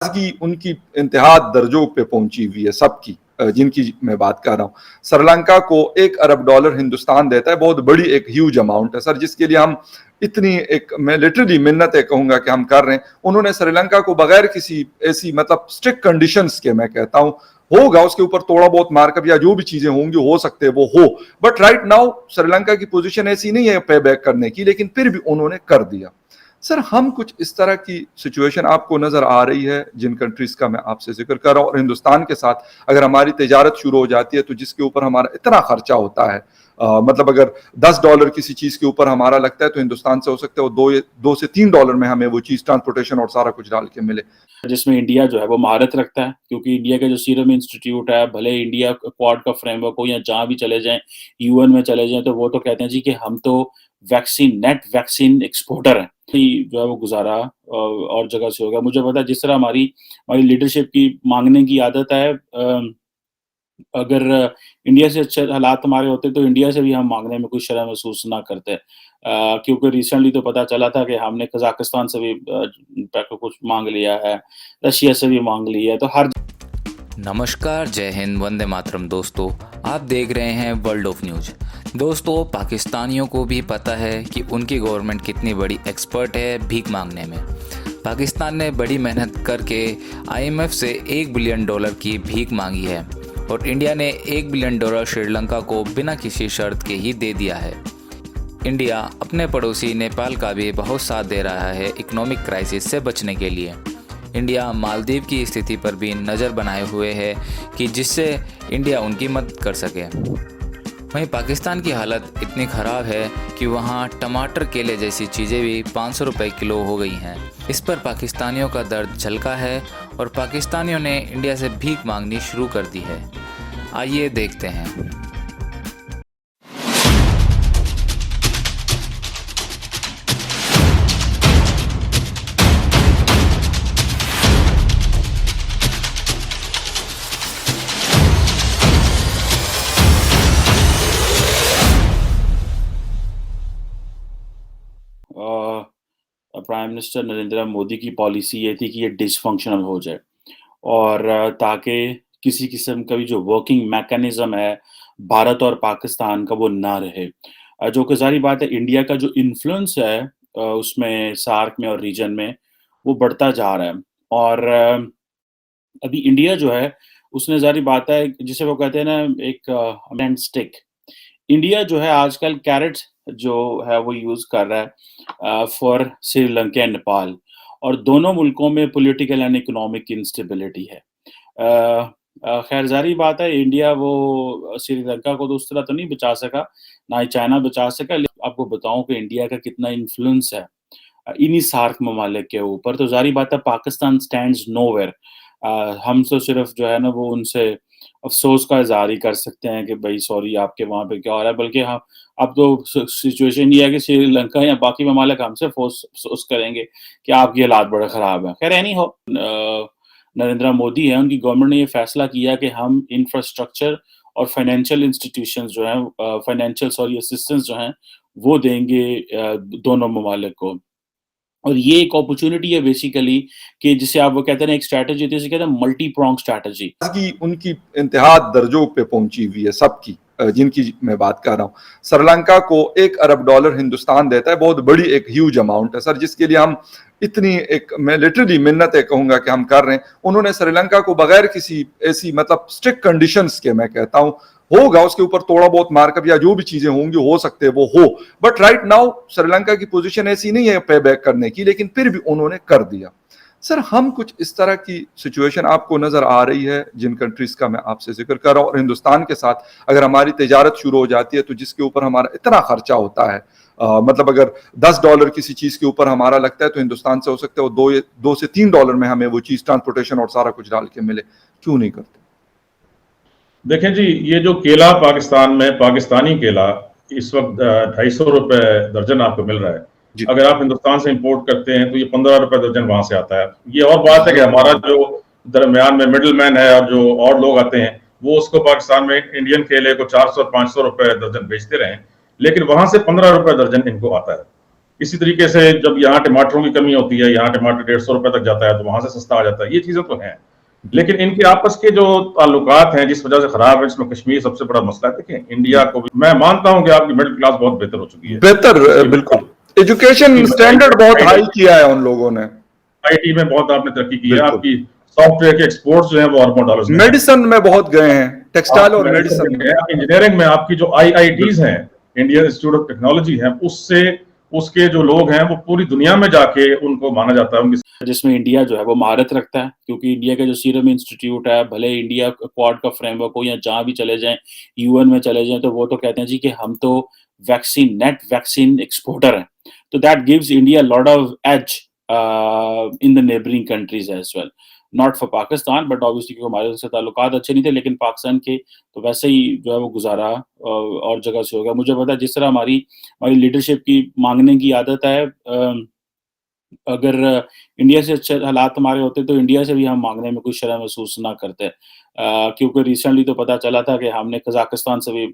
की उनकी इंतहा दर्जों पे पहुंची हुई है सबकी, जिनकी मैं बात कर रहा हूँ। श्रीलंका को $1 अरब हिंदुस्तान देता है, बहुत बड़ी एक ह्यूज अमाउंट है सर, जिसके लिए हम इतनी एक मैं लिटरली मिन्नतें कहूंगा कि हम कर रहे हैं। उन्होंने श्रीलंका को बगैर किसी ऐसी मतलब स्ट्रिक्ट कंडीशंस के, मैं कहता हूं होगा उसके ऊपर थोड़ा बहुत मार्कअप या जो भी चीजें होंगी हो सकते हैं वो हो, बट राइट नाउ श्रीलंका की पोजीशन ऐसी नहीं है पे बैक करने की, लेकिन फिर भी उन्होंने कर दिया। सर हम कुछ इस तरह की सिचुएशन आपको नजर आ रही है जिन कंट्रीज का मैं आपसे जिक्र कर रहा हूं, और हिंदुस्तान के साथ अगर हमारी तिजारत शुरू हो जाती है तो जिसके ऊपर हमारा इतना खर्चा होता है, मतलब अगर $10 किसी चीज के ऊपर हमारा लगता है तो हिंदुस्तान से हो सकता है वो दो से $3 में हमें वो चीज ट्रांसपोर्टेशन और सारा कुछ डाल के मिले, जिसमें इंडिया जो है वो महारत रखता है, क्योंकि इंडिया का जो सीरम इंस्टीट्यूट है, भले इंडिया क्वाड का फ्रेमवर्क हो या जहाँ भी चले जाएं, यूएन में चले जाएं, तो वो तो कहते हैं जी कि हम तो नेट वैक्सीन एक्सपोर्टर हैं। जो है वो गुजारा और जगह से हो गया। मुझे पता है जिस तरह हमारी हमारी लीडरशिप की मांगने की आदत है, अगर इंडिया से अच्छे हालात हमारे होते तो इंडिया से भी हम मांगने में कोई शर्म महसूस ना करते, क्योंकि रिसेंटली तो पता चला था कि हमने कजाकिस्तान से भी कुछ मांग लिया है, रशिया से भी मांग लिया है, तो हर नमस्कार, जय हिंद, वंदे मातरम। दोस्तों, आप देख रहे हैं वर्ल्ड ऑफ न्यूज़। दोस्तों, पाकिस्तानियों को भी पता है कि उनकी गवर्नमेंट कितनी बड़ी एक्सपर्ट है भीख मांगने में। पाकिस्तान ने बड़ी मेहनत करके आईएमएफ से $1 बिलियन की भीख मांगी है और इंडिया ने $1 बिलियन श्रीलंका को बिना किसी शर्त के ही दे दिया है। इंडिया अपने पड़ोसी नेपाल का भी बहुत साथ दे रहा है इकोनॉमिक क्राइसिस से बचने के लिए। इंडिया मालदीव की स्थिति पर भी नज़र बनाए हुए है कि जिससे इंडिया उनकी मदद कर सके। वहीं पाकिस्तान की हालत इतनी ख़राब है कि वहाँ टमाटर, केले जैसी चीज़ें भी 500 रुपये किलो हो गई हैं। इस पर पाकिस्तानियों का दर्द झलका है और पाकिस्तानियों ने इंडिया से भीख मांगनी शुरू कर दी है। आइए देखते हैं। प्राइम मिनिस्टर नरेंद्र मोदी की पॉलिसी ये थी कि ये डिसफंक्शनल हो जाए, और ताकि किसी किस्म का भी जो वर्किंग मैकेनिज्म है भारत और पाकिस्तान का वो ना रहे, जो कि ज़ाहिर बात है इंडिया का जो इन्फ्लुएंस है उसमें सार्क में और रीजन में वो बढ़ता जा रहा है। और अभी इंडिया जो है उसने ज़ाहिर बात है जिसे वो कहते हैं ना एक स्टिक, इंडिया जो है आजकल कैरेट जो है वो यूज़ कर रहा है फॉर श्रीलंका एंड नेपाल, और दोनों मुल्कों में पॉलिटिकल एंड इकोनॉमिक इंस्टेबिलिटी है। खैर ज़ाहिर बात है इंडिया वो श्रीलंका को तो उस तरह तो नहीं बचा सका, ना ही चाइना बचा सका, लेकिन आपको बताऊं कि इंडिया का कितना इन्फ्लुएंस है इन्हीं सार्क ममालिक के ऊपर, तो ज़ाहिर बात है पाकिस्तान स्टैंड्स नोवेयर। हम तो सिर्फ जो है ना वो उनसे अफ़सोस का इज़हार ही कर सकते हैं कि भई सॉरी आपके वहाँ पे क्या हो रहा है, बल्कि हम अब तो सिचुएशन ये है कि श्रीलंका या बाकी ममालिक हमसे अफ़सोस करेंगे कि आपकी हालात बड़े ख़राब हैं। खैर एनी हाउ, नरेंद्र मोदी हैं, उनकी गवर्नमेंट ने ये फैसला किया कि हम इंफ्रास्ट्रक्चर और फाइनेंशियल इंस्टीट्यूशंस जो हैं, फाइनेंशियल असिस्टेंस जो हैं वो देंगे दोनों ममालिक को। और ये एक अपॉर्चुनिटी है बेसिकली कि जिसे आप वो कहते हैं ना एक स्ट्रैटेजी होती है, जिसे कहते हैं मल्टी प्रोंग स्ट्रैटेजी। की उनकी इंतहा दर्जों पे पहुंची हुई है सबकी, जिनकी मैं बात कर रहा हूँ। श्रीलंका को $1 अरब हिंदुस्तान देता है, बहुत बड़ी एक ह्यूज अमाउंट है सर, जिसके लिए हम इतनी एक मैं लिटरली मिन्नतें कहूंगा कि हम कर रहे हैं। उन्होंने श्रीलंका को बगैर किसी ऐसी मतलब स्ट्रिक्ट कंडीशंस के, मैं कहता हूं होगा उसके ऊपर थोड़ा बहुत मार्कअप या जो भी चीजें होंगी हो सकते हैं वो हो, बट राइट नाउ श्रीलंका की पोजीशन ऐसी नहीं है पे बैक करने की, लेकिन फिर भी उन्होंने कर दिया। सर हम कुछ इस तरह की सिचुएशन आपको नजर आ रही है जिन कंट्रीज का मैं आपसे जिक्र कर रहा हूं, और हिंदुस्तान के साथ अगर हमारी तिजारत शुरू हो जाती है तो जिसके ऊपर हमारा इतना खर्चा होता है, मतलब अगर $10 किसी चीज के ऊपर हमारा लगता है तो हिंदुस्तान से हो सकता है वो दो से $3 में हमें वो चीज ट्रांसपोर्टेशन और सारा कुछ डाल के मिले। क्यों नहीं करते? देखें जी, ये जो केला पाकिस्तान में पाकिस्तानी केला इस वक्त 250 रुपए दर्जन आपको मिल रहा है। अगर आप हिंदुस्तान से इंपोर्ट करते हैं तो ये 15 रुपए दर्जन वहां से आता है। ये और बात है कि हमारा जो दरमियान में मिडिल मैन है और जो और लोग आते हैं वो उसको पाकिस्तान में इंडियन केले को 400 500 रुपए दर्जन बेचते रहे, लेकिन वहां से 15 रुपए दर्जन इनको आता है। इसी तरीके से जब यहाँ टमाटरों की कमी होती है, यहाँ टमाटर 150 रुपए तक जाता है तो वहां से सस्ता आ जाता है। ये चीजें तो हैं, लेकिन इनके आपस के जो ताल्लुकात हैं जिस वजह से खराब है, इसमें कश्मीर सबसे बड़ा मसला है। देखिए इंडिया को भी मैं मानता हूं कि आपकी मिडिल क्लास बहुत बेहतर हो चुकी है, बेहतर, बिल्कुल एजुकेशन स्टैंडर्ड बहुत हाई किया है उन लोगों ने, आईटी में बहुत आपने तरक्की की है, आपकी सॉफ्टवेयर के एक्सपोर्ट्स जो है वो अरबों डॉलर्स में, मेडिसिन में बहुत गए हैं, टेक्सटाइल और मेडिसिन में, इंजीनियरिंग में आपकी जो आईआईटीज हैं, इंडियन इंस्टीट्यूट ऑफ टेक्नोलॉजी है, उससे उसके जो लोग हैं वो पूरी दुनिया में जाके उनको माना जाता है उनकी, जिसमें इंडिया जो है वो महारत रखता है, क्योंकि इंडिया का जो सीरम इंस्टीट्यूट है, भले इंडिया क्वाड का फ्रेमवर्क हो या जहां भी चले जाएं, यूएन में चले जाएं, तो वो तो कहते हैं जी कि हम तो नेट वैक्सीन एक्सपोर्टर हैं, तो that gives India lot of edge in the neighbouring countries as well, not for Pakistan but obviously क्योंकि हमारे से ताल्लुकात अच्छे नहीं थे, लेकिन पाकिस्तान के तो वैसे ही जो है वो गुजारा और जगह से हो गया। मुझे पता है जिस तरह हमारी लीडरशिप की मांगने की आदत है, अगर इंडिया से अच्छे हालात हमारे होते तो इंडिया से भी हम मांगने में कोई शर्म महसूस ना करते, क्योंकि रिसेंटली तो पता चला था कि हमने कजाकिस्तान से भी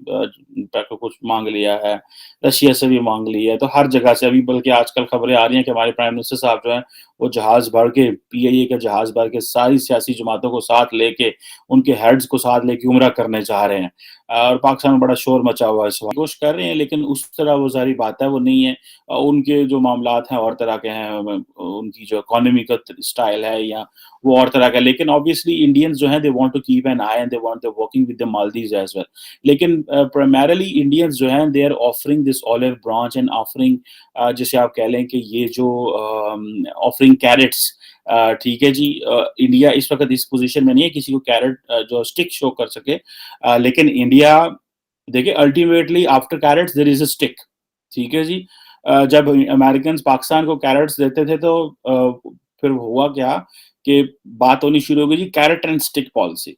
कुछ मांग लिया है, रशिया से भी मांग लिया है, तो हर जगह से अभी, बल्कि आजकल खबरें आ रही हैं कि हमारे प्राइम मिनिस्टर साहब जो हैं वो जहाज भर के, पीआईए के जहाज भर के सारी सियासी जमातों को साथ लेके, उनके हेड्स को साथ लेके उम्रा करने जा रहे हैं, और पाकिस्तान में बड़ा शोर मचा हुआ है, इस वक्त कोशिश कर रहे हैं, लेकिन उस तरह वो सारी बात है वो नहीं है। उनके जो मामलात हैं और तरह के हैं, उनकी जो इकोनॉमी का स्टाइल है या वो और तरह का, लेकिन ऑब्वियसली इंडियंस जो हैं they want to keep an eye and they want to working with the Maldives as well, लेकिन प्राइमरीली इंडियंस जो हैं they are offering this olive branch and offering, जैसे आप कह लें कि ये जो ऑफरिंग कैरेट्स, ठीक है जी, इंडिया इस वक्त इस पोजीशन में नहीं है किसी को कैरेट जो स्टिक शो कर सके, लेकिन इंडिया देखिए ultimately after carrots there is a stick, ठीक है जी। जब अमेरिकन पाकिस्तान को कैरेट्स देते थे तो फिर हुआ क्या कि बात होनी शुरू हो गई जी कैरेट एंड स्टिक पॉलिसी,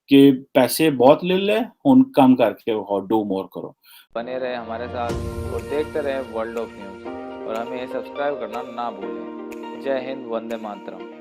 कि पैसे बहुत ले ले, उन कम करके डू मोर करो। बने रहे हमारे साथ और देखते रहे वर्ल्ड ऑफ न्यूज़, और हमें सब्सक्राइब करना ना भूलें। जय हिंद, वंदे मातरम।